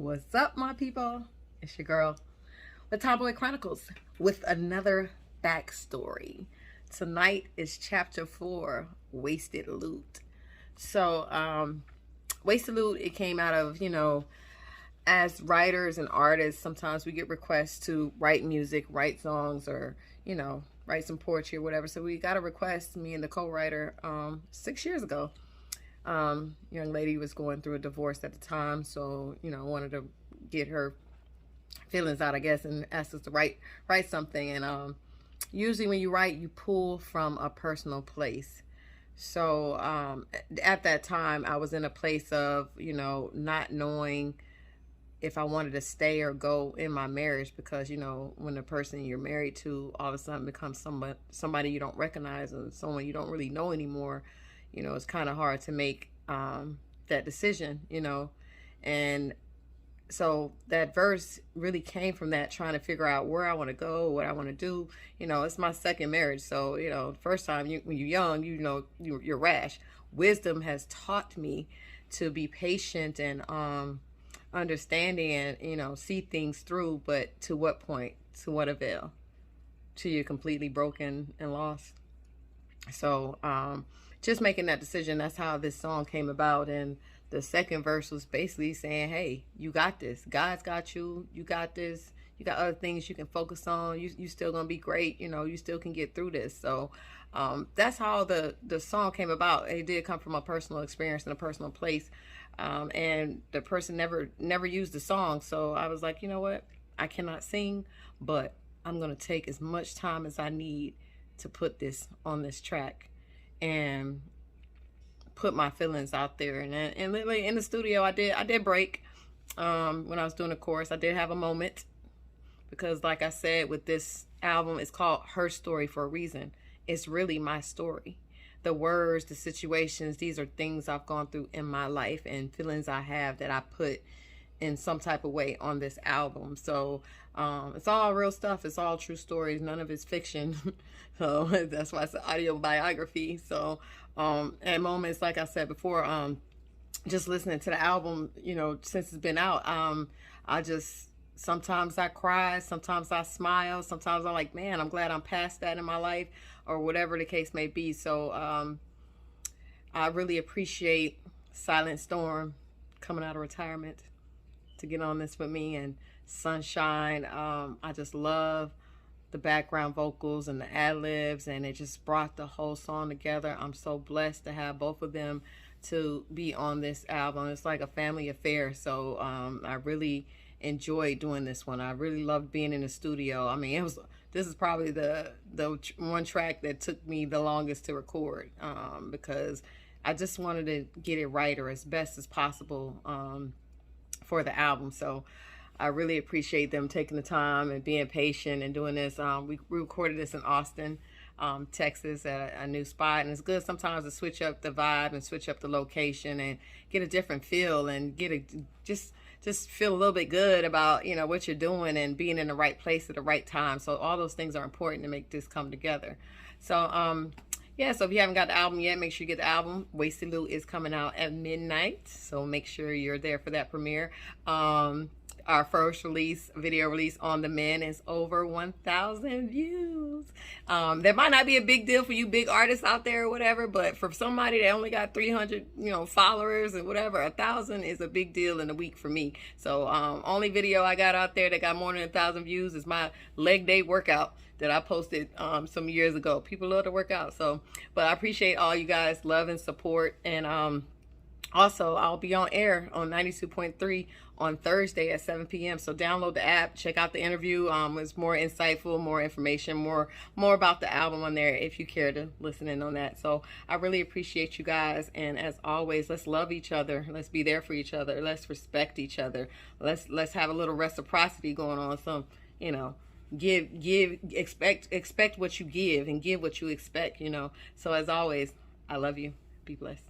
What's up, my people? It's your girl, the Tomboy Chronicles, with another backstory. Tonight is chapter 4, Wasted Loot. So, Wasted Loot, it came out of, as writers and artists, sometimes we get requests to write music, write songs, or, write some poetry or whatever. So we got a request, me and the co-writer, 6 years ago. Young lady was going through a divorce at the time, so wanted to get her feelings out, I guess, and asked us to write something. And usually when you write, you pull from a personal place. So at that time, I was in a place of not knowing if I wanted to stay or go in my marriage, because when the person you're married to all of a sudden becomes somebody you don't recognize, or someone you don't really know anymore, it's kind of hard to make that decision, and so that verse really came from that, trying to figure out where I want to go, what I want to do. It's my second marriage, so the first time when you're young, you're rash. Wisdom has taught me to be patient and understanding and see things through, but to what point, to what avail, till you're completely broken and lost. So just making that decision, that's how this song came about. And the second verse was basically saying, hey, you got this. God's got you. You got this. You got other things you can focus on. You still gonna be great. You still can get through this. So that's how the song came about. It did come from a personal experience and a personal place. And the person never used the song. So I was like, you know what? I cannot sing, but I'm gonna take as much time as I need to put this on this track and put my feelings out there. And literally in the studio, I did break. When I was doing the chorus, I did have a moment, because like I said, with this album, it's called Her Story for a reason. It's really my story. The words, the situations, these are things I've gone through in my life and feelings I have that I put in some type of way on this album. So it's all real stuff. It's all true stories. None of it's fiction. So that's why it's an audio biography. So at moments, like I said before, just listening to the album, since it's been out, sometimes I cry, sometimes I smile, sometimes I'm like, man, I'm glad I'm past that in my life, or whatever the case may be. So I really appreciate Silent Storm coming out of retirement to get on this with me, and Sunshine. I just love the background vocals and the ad-libs, and it just brought the whole song together. I'm so blessed to have both of them to be on this album. It's like a family affair. So I really enjoyed doing this one. I really loved being in the studio. I mean, this is probably the one track that took me the longest to record, because I just wanted to get it right, or as best as possible, for the album. So I really appreciate them taking the time and being patient and doing this. We recorded this in Austin, Texas, at a new spot, and it's good sometimes to switch up the vibe and switch up the location and get a different feel, and just feel a little bit good about what you're doing and being in the right place at the right time. So all those things are important to make this come together. So yeah, so if you haven't got the album yet, make sure you get the album. Wasted Loot is coming out at midnight, so make sure you're there for that premiere. Our first video release on The Men is over 1,000 views. That might not be a big deal for you big artists out there or whatever, but for somebody that only got 300 followers and whatever, 1,000 is a big deal in a week for me. So only video I got out there that got more than 1,000 views is my leg day workout that I posted some years ago. People love to work out. So, but I appreciate all you guys' love and support. And also, I'll be on air on 92.3 on Thursday at 7 p.m. So download the app, check out the interview. It's more insightful, more information, more about the album on there, if you care to listen in on that. So I really appreciate you guys. And as always, let's love each other. Let's be there for each other. Let's respect each other. Let's have a little reciprocity going on. Some, expect what you give, and give what you expect. So as always, I love you. Be blessed.